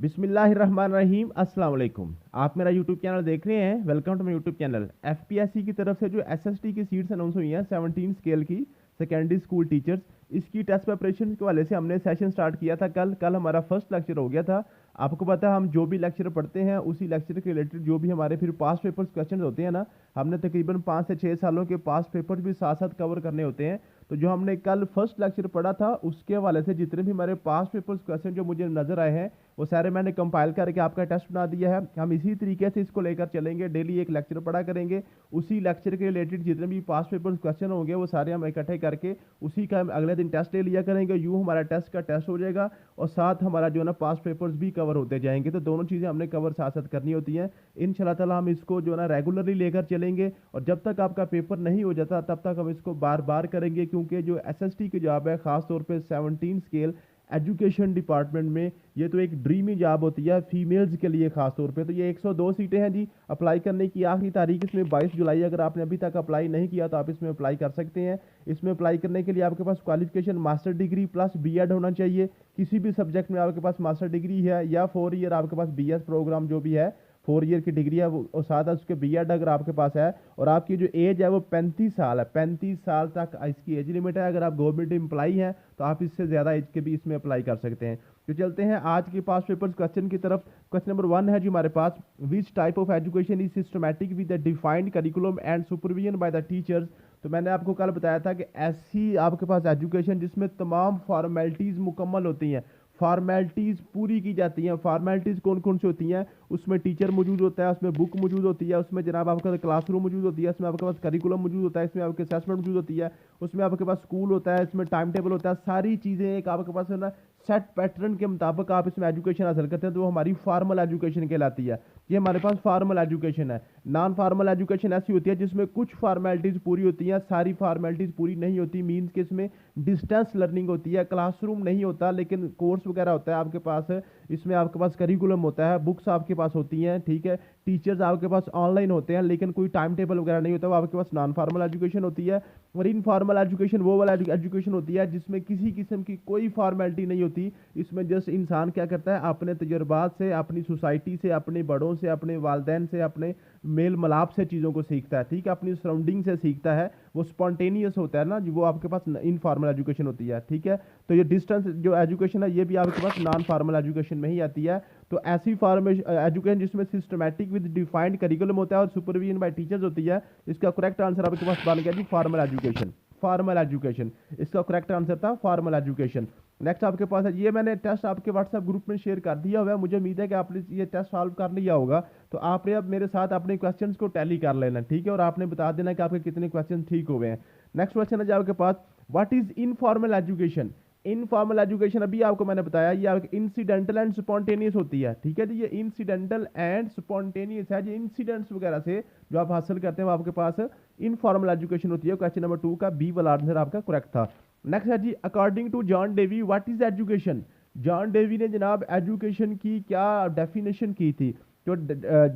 बिस्मिल्लाहिर्रहमानिर्रहीम अस्सलाम वालेकुम। आप मेरा यूट्यूब चैनल देख रहे हैं। Welcome to my YouTube channel. FPSC की तरफ से जो एसएसटी की सीट्स अनाउंस हुई हैं 17 स्केल की सेकेंडरी स्कूल टीचर्स, इसकी टेस्ट प्रिपरेशन के वाले से हमने सेशन स्टार्ट किया था। कल हमारा फर्स्ट लेक्चर हो गया था। आपको पता है हम जो भी लेक्चर पढ़ते हैं उसी लेक्चर के रिलेटेड जो भी हमारे फिर पास्ट पेपर्स क्वेश्चन होते हैं ना, हमने तकरीबन 5 से 6 सालों के पास्ट पेपर्स भी साथ साथ कवर करने होते हैं। तो जो हमने कल फर्स्ट लेक्चर पढ़ा था उसके हवाले से जितने भी हमारे पास्ट पेपर्स क्वेश्चन जो मुझे नजर आए हैं वो सारे मैंने कंपाइल करके आपका टेस्ट बना दिया है। हम इसी तरीके से इसको लेकर चलेंगे, डेली एक लेक्चर पढ़ा करेंगे। उसी लेक्चर के रिलेटेड जितने भी पास्ट पेपर्स क्वेश्चन होंगे वो सारे हम इकट्ठे करके उसी का हम अगले दिन टेस्ट ले लिया करेंगे। यूँ हमारा टेस्ट का टेस्ट हो जाएगा और साथ हमारा जो है ना पास्ट पेपर्स भी कवर होते जाएंगे। तो दोनों चीज़ें हमने कवर साथ साथ करनी होती हैं। इंशाल्लाह ताला हम इसको जो है ना रेगुलरली लेकर चलेंगे और जब तक आपका पेपर नहीं हो जाता तब तक हम इसको बार बार करेंगे, क्योंकि जो एसएसटी की जॉब है खासतौर पे 17 स्केल एजुकेशन डिपार्टमेंट में, ये तो एक ड्रीमी जॉब होती है फीमेल्स के लिए खास तौर पे। तो ये 102 सीटें हैं जी। अप्लाई करने की आखिरी तारीख इसमें 22 जुलाई। अगर आपने अभी तक अप्लाई नहीं किया तो आप इसमें अप्लाई कर सकते हैं। इसमें अप्लाई करने के लिए आपके पास qualification master degree plus BEd होना चाहिए। किसी भी सब्जेक्ट में आपके पास मास्टर डिग्री है या 4 ईयर आपके पास बीएस प्रोग्राम जो भी है 4 ईयर की डिग्री है वो, और साथ उसके बीएड अगर आपके पास है और आपकी जो एज है वो 35 साल है, 35 साल तक इसकी एज लिमिट है। अगर आप गवर्नमेंट एम्प्लॉई हैं तो आप इससे ज़्यादा एज के भी इसमें अप्लाई कर सकते हैं। तो चलते हैं आज के पास पेपर्स क्वेश्चन की तरफ। क्वेश्चन नंबर 1 है जी हमारे पास, which type of education is systematic with the defined curriculum and supervision by the teachers. तो मैंने आपको कल बताया था कि ऐसी आपके पास एजुकेशन जिसमें तमाम फॉर्मेलिटीज़ मुकम्मल होती हैं, फॉर्मेलिटीज़ पूरी की जाती हैं। फॉर्मेलिटीज़ कौन कौन सी होती हैं? उसमें टीचर मौजूद होता है, उसमें बुक मौजूद होती है, उसमें जनाब आपका क्लासरूम मौजूद होती है, इसमें आपके पास करिकुलम मौजूद होता है, इसमें आपके असेसमेंट मौजूद होती है, उसमें आपके पास स्कूल होता है, इसमें टाइम टेबल होता है। सारी चीज़ें एक आपके पास है ना सेट पैटर्न के मुताबिक आप इसमें एजुकेशन हासिल करते हैं, तो वो हमारी फॉर्मल एजुकेशन कहलाती है। ये हमारे पास फॉर्मल एजुकेशन है। नॉन फॉर्मल एजुकेशन ऐसी होती है जिसमें कुछ फॉर्मेलिटीज़ पूरी होती हैं, सारी फॉर्मेलिटीज़ पूरी नहीं होती। मीन्स कि इसमें डिस्टेंस लर्निंग होती है, क्लासरूम नहीं होता लेकिन कोर्स वगैरह होता है आपके पास। इसमें आपके पास करिकुलम होता है, बुक्स आपके पास होती हैं, ठीक है, टीचर्स आपके पास ऑनलाइन होते हैं लेकिन कोई टाइम टेबल वगैरह नहीं होता। वो आपके पास नॉन फॉर्मल एजुकेशन होती है। और इनफॉर्मल एजुकेशन वो वाला एजुकेशन होती है जिसमें किसी किस्म की कोई फॉर्मेलिटी नहीं होती। इसमें जस्ट इंसान क्या करता है, अपने तजुर्बात से, अपनी सोसाइटी से, अपने बड़ों से, अपने वालदैन से, अपने मेल मिलाप से चीज़ों को सीखता है, ठीक है, अपनी सराउंडिंग से सीखता है। वो स्पॉन्टेनियस होता है ना, जो वो आपके पास इनफॉर्मल एजुकेशन होती है, ठीक है। तो ये डिस्टेंस जो एजुकेशन है ये भी आपके पास नॉन फॉर्मल एजुकेशन में ही आती है। तो ऐसी फॉर्मेशन एजुकेशन जिसमें सिस्टमैटिक विद डिफाइंड करिकुलम होता है और सुपरविजन बाय टीचर्स होती है, इसका करेक्ट आंसर आपके पास बन गया जी फॉर्मल एजुकेशन। फॉर्मल एजुकेशन इसका करेक्ट आंसर था, फॉर्मल एजुकेशन। नेक्स्ट आपके पास है, ये मैंने टेस्ट आपके व्हाट्सएप ग्रुप में शेयर कर दिया हुआ है। मुझे उम्मीद है कि आपने ये टेस्ट सॉल्व कर लिया होगा। तो आपने अब मेरे साथ अपने क्वेश्चंस को टैली कर लेना, ठीक है, और आपने बता देना कि आपके कितने क्वेश्चन ठीक हुए हैं। नेक्स्ट क्वेश्चन है जी आपके पास, what is informal education. Informal education अभी आपको मैंने बताया ये इंसिडेंटल एंड स्पॉन्टेनियस होती है, ठीक है जी। ये इंसिडेंटल एंड स्पॉन्टेनियस है, ये इंसिडेंट्स वगैरह से जो आप हासिल करते हैं वो आपके पास इनफॉर्मल एजुकेशन होती है। क्वेश्चन नंबर 2 का बी वाला आंसर आपका करेक्ट था। नेक्स्ट है जी, according to John Dewey what is education. John Dewey ने जनाब एजुकेशन की क्या डेफिनेशन की थी? तो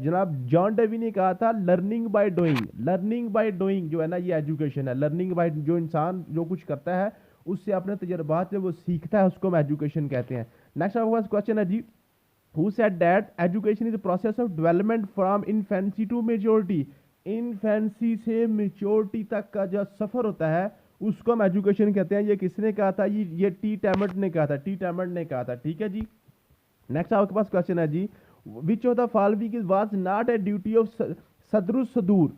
जनाब जॉन डेवी ने कहा था learning by doing. Learning by doing जो है ना ये एजुकेशन है। लर्निंग बाय, जो इंसान जो कुछ करता है उससे अपने तजर्बात से वो सीखता है, उसको हम एजुकेशन कहते हैं। नेक्स्ट आपके पास क्वेश्चन है जी, who said that education is a process of development from infancy to maturity. Infancy से मेच्योरिटी तक का जो सफ़र होता है उसको हम एजुकेशन कहते हैं। ये किसने कहा था? ये टी टैमर्ट ने कहा था, टी टैमर्ट ने कहा था, ठीक है जी। नेक्स्ट आपके पास क्वेश्चन है जी, which of the following is was not a duty of सदरुस सदूर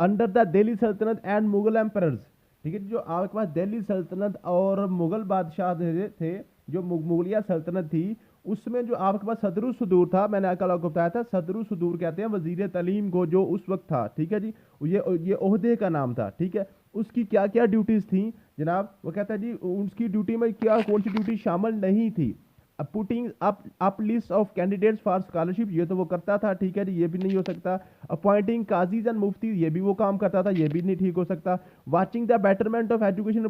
अंडर द दिल्ली सल्तनत एंड मुगल एम्परर्स। ठीक है, जो आपके पास दिल्ली सल्तनत और मुगल बादशाह थे, जो मुगलिया सल्तनत थी उसमें जो आपके पास सदरुस सदूर था, मैंने कल आपको बताया था सदरुस सदूर कहते हैं वजीर तालीम को जो उस वक्त था, ठीक है जी। ये ओहदे का नाम था, ठीक है। उसकी क्या क्या ड्यूटीज़ थी जनाब? वो कहता है जी उसकी ड्यूटी में क्या कौन सी ड्यूटी शामिल नहीं थी? Putting up list of candidates for scholarship, ये तो वो करता था, ठीक है जी, ये भी नहीं हो सकता। अपॉइंटिंग काजीज एंड मुफ्ती, ये भी वो काम करता था, ये भी नहीं ठीक हो सकता। Watching the betterment of education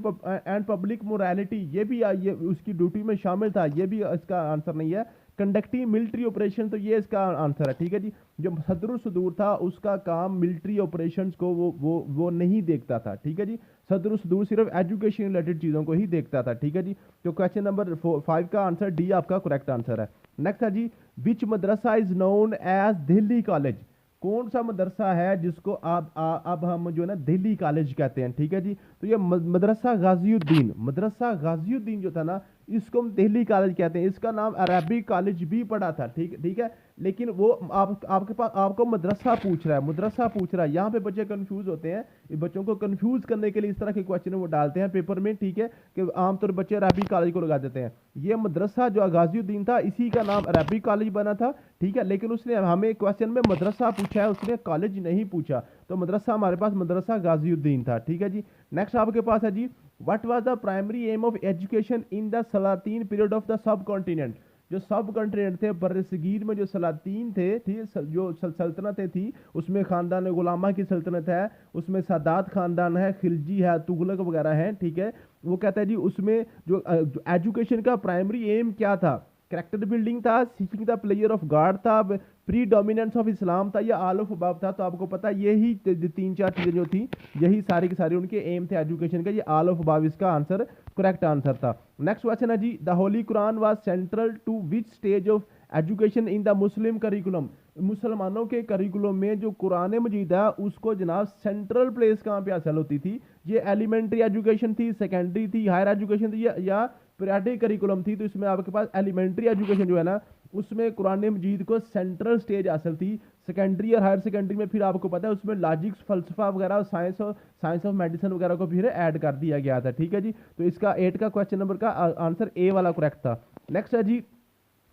and public morality, ये भी ये उसकी ड्यूटी में शामिल था, ये भी इसका आंसर नहीं है। कंडक्टिंग मिलिट्री ऑपरेशन, तो ये इसका आंसर है, ठीक है जी। जो सदरुल सदूर था उसका काम मिलिट्री ऑपरेशंस को वो नहीं देखता था, ठीक है जी। सदरुल सदूर सिर्फ एजुकेशन रिलेटेड चीज़ों को ही देखता था, ठीक है जी। तो क्वेश्चन नंबर 5 का आंसर डी आपका करेक्ट आंसर है। नेक्स्ट है जी, विच मदरसा is known as Delhi college, कौन सा मदरसा है जिसको अब हम जो है ना दिल्ली कॉलेज कहते हैं, ठीक है जी। तो ये मदरसा गाजियुद्दीन, मदरसा गाजियुद्दीन जो था ना, इसको हम दिल्ली कॉलेज कहते हैं। इसका नाम अरबिक कॉलेज भी पड़ा था, ठीक ठीक है। लेकिन वो आपके पास आपको मदरसा पूछ रहा है, मदरसा पूछ रहा है, यहाँ पे बच्चे कंफ्यूज होते हैं। ये बच्चों को कंफ्यूज करने के लिए इस तरह के क्वेश्चन वो डालते हैं पेपर में, ठीक है, कि आमतौर पर बच्चे अरबिक कॉलेज को लगा देते हैं। ये मदरसा जो गाजियुद्दीन था, इसी का नाम अरबिक कॉलेज बना था, ठीक है। लेकिन उसने हमें क्वेश्चन में मदरसा पूछा है, उसने कॉलेज नहीं पूछा, तो मदरसा हमारे पास मदरसा गाजियुद्दीन था, ठीक है जी। नेक्स्ट आपके पास है जी, what was the primary aim of education in the सलातीन period of the subcontinent, जो सब कॉन्टिनेंट थे बर्रसगीर में, जो सलातीन थे, ठीक, जो सल्तनतें थी, उसमें खानदान गुलामा की सल्तनत है, उसमें सादात खानदान है, खिलजी है, तुगलक वगैरह है, ठीक है। वो कहता है जी उसमें जो एजुकेशन का प्राइमरी एम क्या था, कैरेक्टर बिल्डिंग था, seeking the player of God था, प्री डोमिनेंस ऑफ इस्लाम था, या आल ऑफ अबव था। तो आपको पता है यही तीन चार चीजें जो थी, यही सारी की सारी उनके एम थे एजुकेशन का, ये आल ऑफ अबव इसका आंसर करेक्ट आंसर था। नेक्स्ट क्वेश्चन है जी, the holy Quran was central to which stage of education in the Muslim curriculum, मुसलमानों के करिकुलम में जो कुरान मजीद है उसको जनाब सेंट्रल प्लेस कहाँ पे हासिल होती थी, ये एलिमेंट्री एजुकेशन थी, सेकेंडरी थी, हायर एजुकेशन थी, या पीरियाडिक करिकुलम थी। तो इसमें आपके पास एलिमेंट्री एजुकेशन जो है ना, उसमें कुरान मजीद को सेंट्रल स्टेज हासिल थी। सेकेंडरी और हायर सेकेंडरी में फिर आपको पता है उसमें लॉजिक्स, फलसफा वगैरह और साइंस ऑफ मेडिसिन वगैरह को फिर ऐड कर दिया गया था, ठीक है जी। तो इसका 8 का क्वेश्चन नंबर का आंसर ए वाला करेक्ट था। नेक्स्ट है जी,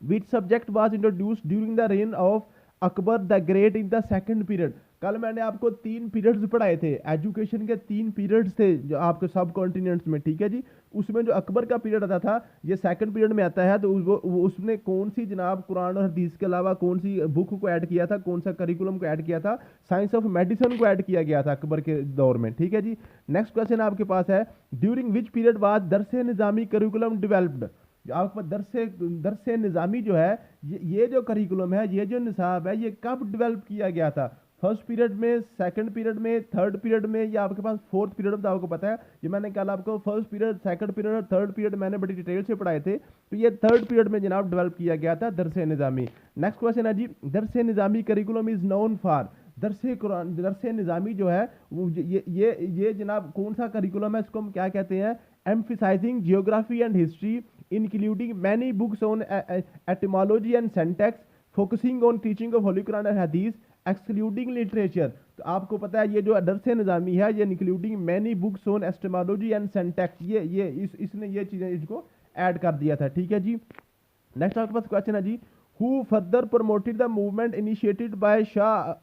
which subject was introduced during the reign of Akbar the great in the second period. कल मैंने आपको 3 पीरियड्स पढ़ाए थे, एजुकेशन के 3 पीरियड्स थे जो आपके सब कॉन्टिनेंट्स में, ठीक है जी। उसमें जो अकबर का पीरियड आता था ये सेकंड पीरियड में आता है। तो वो उसने कौन सी जनाब कुरान और हदीस के अलावा कौन सी बुक को ऐड किया था, कौन सा करिकुलम को ऐड किया था, साइंस ऑफ मेडिसिन को ऐड किया गया था अकबर के दौर में, ठीक है जी। नेक्स्ट क्वेश्चन आपके पास है, ड्यूरिंग विच पीरियड वाज दरसे निजामी करिकुलम डेवलप्ड, जो आपके पास दरसे निज़ामी जो है, ये जो करिकुलम है, ये जो निसाब है, ये कब डेवलप किया गया था, फर्स्ट पीरियड में, सेकंड पीरियड में, थर्ड पीरियड में, या आपके पास फोर्थ पीरियड में। तो आपको पता है ये मैंने कल आपको फर्स्ट पीरियड, सेकंड पीरियड और थर्ड पीरियड मैंने बड़ी डिटेल से पढ़ाए थे। तो ये थर्ड पीरियड में जनाब डेवलप किया गया था दरसे निज़ामी। नेक्स्ट क्वेश्चन है जी, दरसे निज़ामी करिकुलम इज नोन फॉर, दरसे कुरान, दरसे निज़ामी जो है वो ये जनाब कौन सा करिकुलम है, इसको हम क्या कहते हैं, emphasising geography and history including many books on etymology and syntax, focusing on teaching of Holy Quran and Hadith, excluding literature। तो आपको पता है ये जो दरसे निज़ामी है, ये including many books on etymology and syntax, इसने ये चीज़ें इसको ऐड कर दिया था, ठीक है जी। नेक्स्ट आपके पास क्वेश्चन है जी, who further promoted the movement initiated by Shah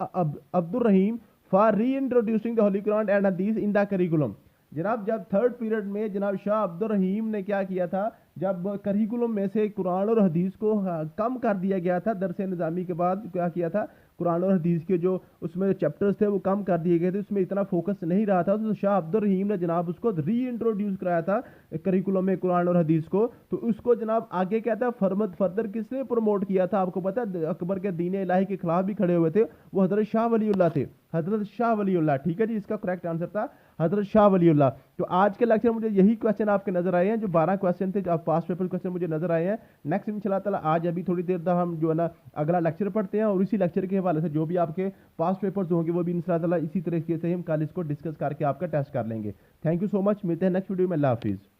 Abdur Rahim for reintroducing the Holy Quran and Hadith in the curriculum। जनाब जब थर्ड पीरियड में जनाब शाह अब्दुल रहीम ने क्या किया था, जब करिकुलम में से कुरान और हदीस को कम कर दिया गया था, दरसे निज़ामी के बाद क्या किया था, कुरान और हदीस के जो उसमें चैप्टर्स थे वो कम कर दिए गए थे, उसमें इतना फोकस नहीं रहा था। तो शाह अब्दुल रहीम ने जनाब उसको री इंट्रोड्यूस कराया था करिकुलम में कुरान और हदीस को। तो उसको जनाब आगे क्या था, फर्दर किसने प्रमोट किया था, आपको पता है अकबर के दीन इलाही के खिलाफ भी खड़े हुए थे, वो हजरत शाह वलीउल्लाह थे, हजरत शाह वलीउल्लाह, ठीक है जी। इसका करेक्ट आंसर था हजरत शाह वलीउल्लाह। तो आज के लेक्चर मुझे यही क्वेश्चन आपके नजर आए हैं, जो 12 क्वेश्चन थे, जो पास्ट पेपर क्वेश्चन मुझे नजर आए हैं। नेक्स्ट इंशाल्लाह ताला आज अभी थोड़ी देर तक हम जो है ना अगला लेक्चर पढ़ते हैं, और इसी लेक्चर के हवाले से जो भी आपके पास्ट पेपर्स होंगे वो भी इंशाल्लाह ताला इसी तरीके से हम कल इसको डिस्कस करके आपका टेस्ट कर लेंगे। थैंक यू सो मच, मिलते हैं नेक्स्ट वीडियो में। अल्लाह हाफिज़।